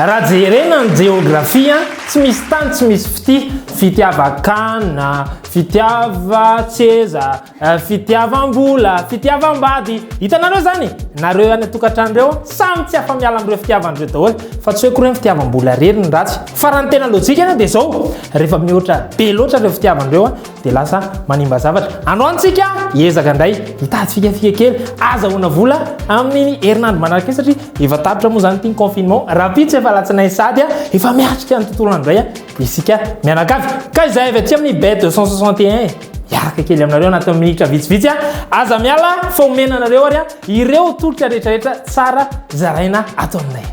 raha jerena ny geografia tsy misy tany tsy misy fitiava-kana, fitiava-tseza, fitiavam-bola, fitiavam-bady. Hitanareo zany nareo any tokantrandreo samy tsy afa miala amreo fitiavandreo daholo fa tsy hoe koa fitiavam-bola rery ny ratsy fa raha ny tena lojika dia zao rehefa mihoatra be loatra reo fitiavandreo dia lasa manimba zavatra. Androantsika ezaka indray hitady fikafika kely azahoana vola amin'ny herinandro manaraka satria efa tapitra moa zany ity confinement rapide efa latsinay sady efa miatrika ny tontolo andro indray isika mianakavy ka izay avy aty amin'ny bet 261 iaraka kely aminareo anaty minitra vitsivitsy aza miala fa omena anareo ary ireo tolotra rehetrarehetra tsara zaraina ato aminay.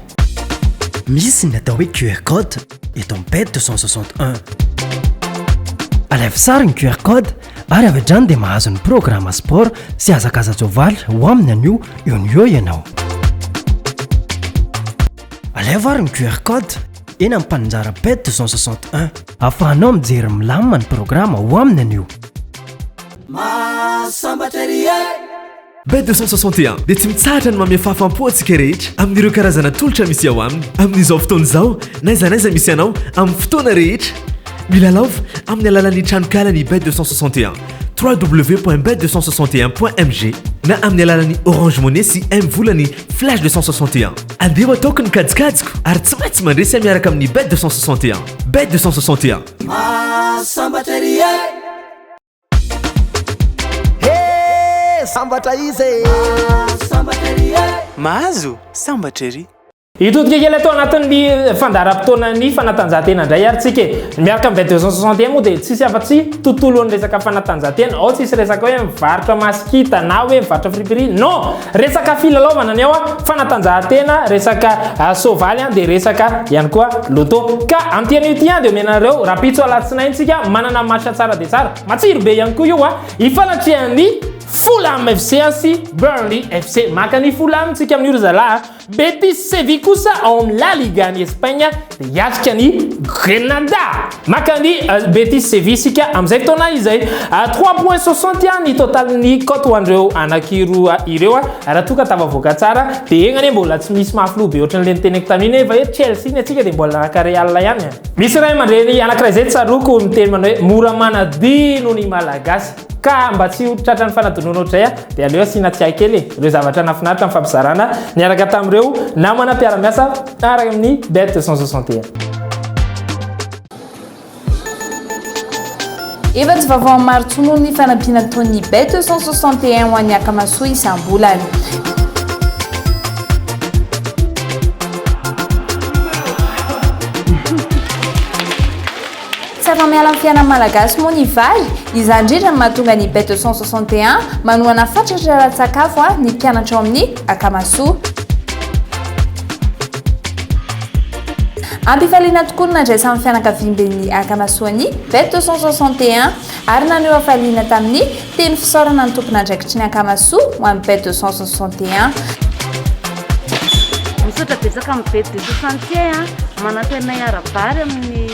Misy ny atao hoe QR code eto amin'ny bet 261. Alevy sara ny QR code ary avy hatrany dia mahazo ny programa sport sy hazakaza-tsoavaly ho aminy anio eo ianao. Alevy ary ny QR code eny amin'ny mpananjara bet 261 ahafahanao mijery milamina ny programa ho aminy anio. Bet 261 dia tsy mitsahatra ny mamia fahafam-po antsika rehetra amin'ireo karazana tolotra misy ao aminy amin'izao fotoana izao naizanaiza misy anao amin'ny fotoana rehetra. Milalao amin'ny alalan'ny tranokalany bet 261 www.bet261.mg na amin'ny alalan'ny Orange Money sy M-volany Flash 261. Andeha ataoko ny kajikajiko ary tsy maintsy mandresy miaraka amin'ny bet 261. Bet 261. Sambatra izy mahazo sambatra ery Itodika kely atao anatin'ny fandaharam-potoanan'ny fanatanjahantena indray ary tsika miaraka amin'ny bet 261 moa dia tsisy afa-tsy tontolo ny resaka fanatanjahantena ao tsisy resaka hoe mivarotra masikita na hoe mivarotra friperie non resaka filalaovana ny ao fanatanjahantena resaka soavaly dia resaka ihany koa loto ka amin'ity ity dia omenareo rapitso alatsinaintsika manana marcha tsara dia tsara matsiro be ihany koa io ifanatrihan'ny Fulham FC sy Burnley FC makany Fulham tsika amin'ny Urzala Betis Sevilla kosa ao amin'ny La Liga ny Espagne dia hiatrika ny Grenada makany Betis Sevilla sika amin'izay fotoana izay 3.60 ny totalin'ny cote hoandreo anakiroa ireo raha toa ka tafavoaka tsara dia eny anie mbola tsy misy mahafilo be ohatran'ilay niteneko tamin'ny hoe Chelsea ny atsika dia mbola anaka Real ihany misy ray aman-dreny anankiray izay tsaroko miteny manao hoe mora manadino ny malagasy ka mba tsy tratran'ny fanadinoana ohatray dia aleo asina tsiay kely ireo zavatra nafinaritra amin'ny fampizarana niaraka tamin'ireo namana mpiara-miasa araka amin'ny bet 261. Efa tsy vaovao maro tsono ny fanampiana taon'ny bet 261 ho an'ny akamasoa isam-bolana. Safa miala amin'ny fiainana malagasy moa ny valy izany indrindra ny mahatonga ny bet 261 manohana fatratra ara-tsakafo ny mpianatra ao amin'ny akamasoa. Ampifaliana tokoa nandraisan'ny fianakavian'ny akamasoany bet 261 ary naneho afaliana tamin'ny teny fisaorana ny tompon'andraikitry ny akamasoa ho amin'ny bet 261. Misotra betsaka amin'ny bet 261 manantenay arabary amin'ny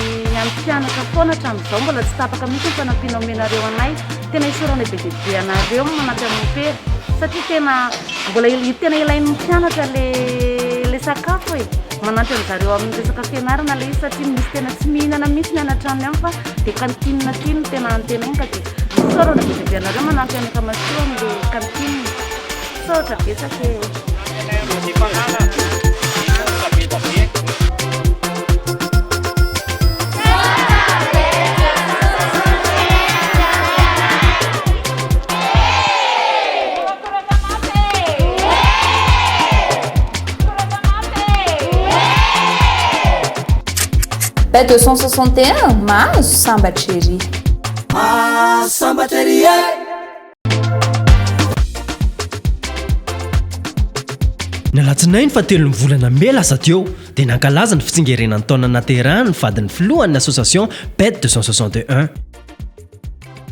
mpianatra foana hatramin'izao mbola tsy tapaka mihitsy ny fanampiana omenareo anay tena isorana be dia be anareo manampy amin'ny pera satria tena ilain'ny mpianatra le sakafo e manampy an'zareo amin'ny resaka fianarana le izy satria misy tena tsy mihinana mihitsy mianatra aminy any fa dia kantinina aty no tena antena iny ka dia isorana be dia be anareo manampy amin'ny akamasoa amin'le kantinina soratra betsaka Bet 261 mahazo sambatra ery. Sambatra ery Nalatsinainy fa telo ny volana me lasa teo dia nankalaza ny fitsingerenan'ny taona naterahany ny vadiny filohan'ny association bet 261.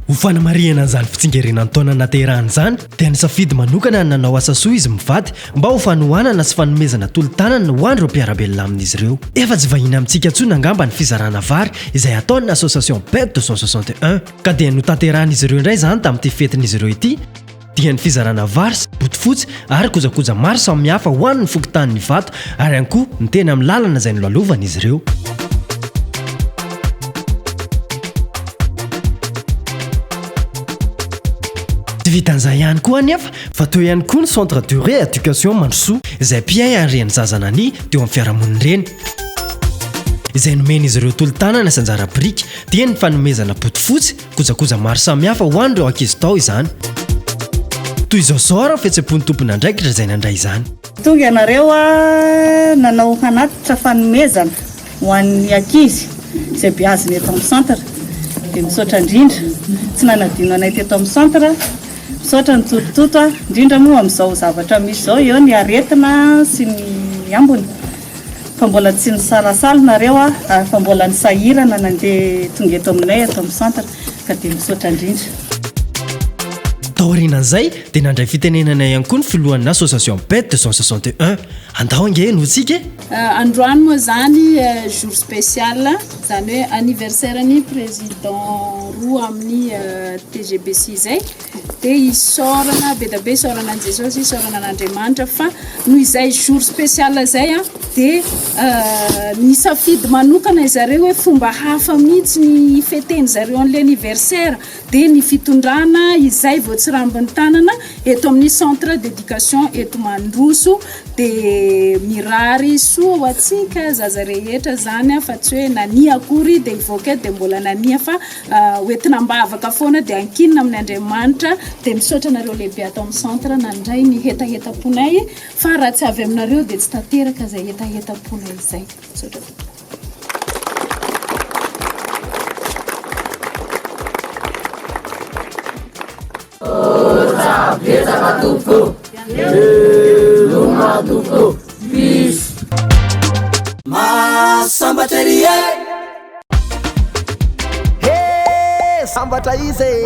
Ho fanamarihana an'izany fitsingerenan'ny taona naterahany izany dia nisafidy manokana nanao asa soa izy mivady mba ho fanohanana sy fanomezana tolo-tanana ho an'ireo mpiara-belona amin'izy ireo. Efa tsy vahiny amintsika intsony angamba ny fizarana vary izay ataon'ny association bet 261 ka dia notanteran'izy ireo indray izany tamin'ity fetin'izy ireo ity dia ny fizarana varsy botifotsy ary kojakoja maro samihafa ho an'ny fokotanin'ny vato ary ihany koa ny tena amin'ny lalana izay nolalovana izy ireo. Tsy vitan'izay ihany koa anefa fa teo ihany koa ny centre de rééducation Mandrosoa izay mpiay an'ireny zazanany teo amin'ny fiarahamoniny ireny. Izay nomena izy ireo tolo-tanana sy anjara biriky dia ny fanomezana botifotsy kojakoja maro samihafa ho an'ireo ankizy tao izany. Toy izao zao fihetseham-pon'ny tompony andraikitra izay nandray izany. Tonga ianareo nanao hanatitra fanomezana ho an'ny ankizy izay beaziny eto amin'ny centre dia misaotra indrindra tsy nanadino anay teto amin'ny centre. Misaotra ny totototo indrindra moa amin'izao zavatra misy izao eo ny aretina sy ny ambony fa mbola tsy nisarasala nareo fa mbola nisahirana nandeha tonga eto aminay eto amin'ny centre ka dia misaotra indrindra. Taorianan'izay dia nandray fitenenana ihany koa ny filohan'ny association PET 261 andao ange no tsika androany moa zany jour spécial zany hoe anniversaire ny président roa amin'ny TGBC zay dia isorana be da be isorana an Jesosy isorana an'Andriamanitra fa noho izay jour spécial zay dia nisafidy manokana izareo hoe fomba hafa mihitsy ny feteny zareo an'le anniversaire dia ny fitondrana izay vao tsy rambony tanana eto amin'ny centre d'éducation eto Mandroso dia mirary soa ho atsika zaza rehetra zany fa tsy hoe nania akory dia ivoaka dia mbola nania fa hoentina mbavaka foana dia ankinina amin'ny Andriamanitra dia misaotra nareo lehibe atao amin'ny centre nandray ny hetaheta-ponay fa raha tsy avy aminareo dia tsy tanteraka zay hetaheta-ponay izay. Misaotra. Masambaterie sambatra izy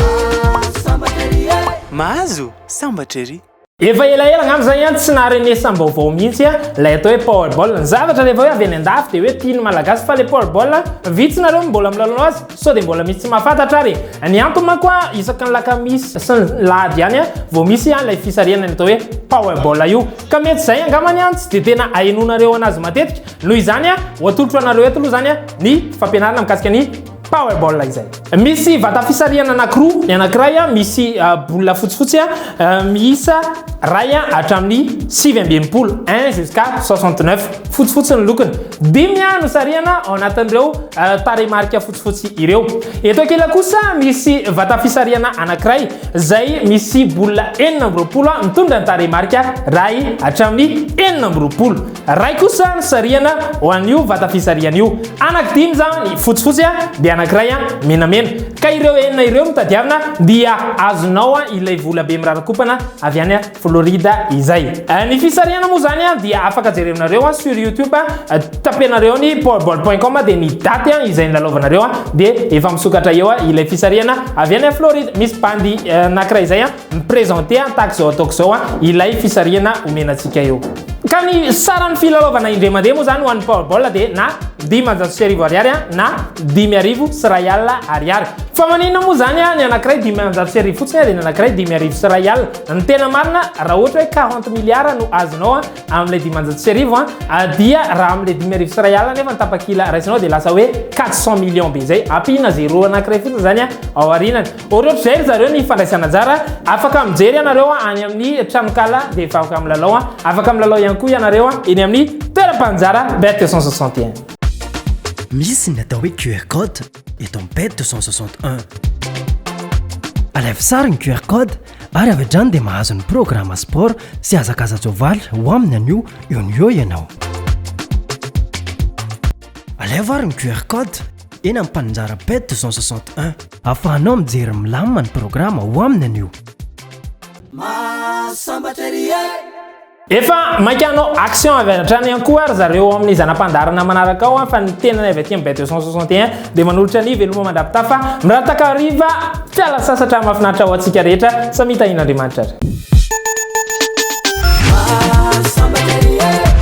Sambaterie mahazo sambatra ery. Efa elaela ngam'izay ihany tsy naharenesambaovao mihitsy ilay atao hoe powerball. Ny zavatra rehefa hoe avy any andafy dia hoe tiany malagasy fa le powerball vitsy nareo mbola milalao azy sao dia mbola misy tsy mahafantatra ary. Ny antony manko isaky ny lakamisy sy ny lahady ihany vao misy ilay fisariana ny atao hoe powerball io ka mety izay angamany ihany tsy dia tena hainonareo anazy matetika noho izany ho atolotro anareo eto aloha zany ny fampianarana mikasika ny powerball izay. Misy vata fisariana anankiroa, ny anankiray misy boula fotsifotsy miisa ray hatramin'ny 7 1 jusqu'à 69 fotsifotsy ny lokony. 5 no sariana ao anatin'ireo taremarika fotsifotsy ireo. Eto akela kosa misy vata fisariana anankiray izay misy boula 4 mitondra ny taremarika ray hatramin'ny 4. Ray kosa ny sariana ho an'io vata fisariana io. Anankidimy zany fotsifotsy dia anankiray menamena ka ireo enina ireo mitadiavina dia azonao ilay vola be mirarakopana avy any Florida izay. Ny fisariana moa zany dia afaka jerevinareo sur YouTube tapenareo ny powerball.com dia ny daty izay nilalaovanareo dia efa misokatra eo ilay fisariana avy any Florida. Misy bandy anankiray izay miprésente tahaka zao ataoko zao ilay fisariana omenantsika eo. Ka ny saran'ny filalaovana indray mandeha moa zany ho an'ny powerball dia na 500 ariary na 5,000 sy ray alina ariary. Fa manina moa zany ny anankiray 500 fotsiny dia ny anankiray 5,000 sy ray alina. Ny tena marina raha ohatra hoe 40 milliards no azonao amin'ilay 500 dia raha amin'ilay 5,000 sy ray alina nefa ny tapakila raisinao dia lasa hoe 400 millions be zay ampina zéro anankiray fotsiny zany ao arinany. Ohatrohatry zay zareo ny fandraisana anjara afaka mijery ianareo any amin'ny tranokala dia efa afaka milalao afaka milalao ihany koa ianareo eny amin'ny toeram-panjara BET 261. Misy ny atao hoe QR code eto amin'ny BET 261. Alaivo sara ny QR code ary avy hatrany dia mahazo ny programme sport sy hazakaza-tsoavaly ho aminy an'io eo ny eo ianao. Alaivo ary ny QR code eny amin'ny mpananjara BET 261 ahafahanao mijery milamina ny programme ho aminy an'io. Masambaterie efa maikanao action avy hatrany ihany koa ary zareo amin'ny zanam-pandarana manaraka ao fa ny tenany avy aty amin'ny BET 261 dia manolotra ny veloma mandrapitafa mirataka riva fiala sasatra mahafinaritra ho antsika rehetra sa mitahin'Andriamanitra. Masambaterie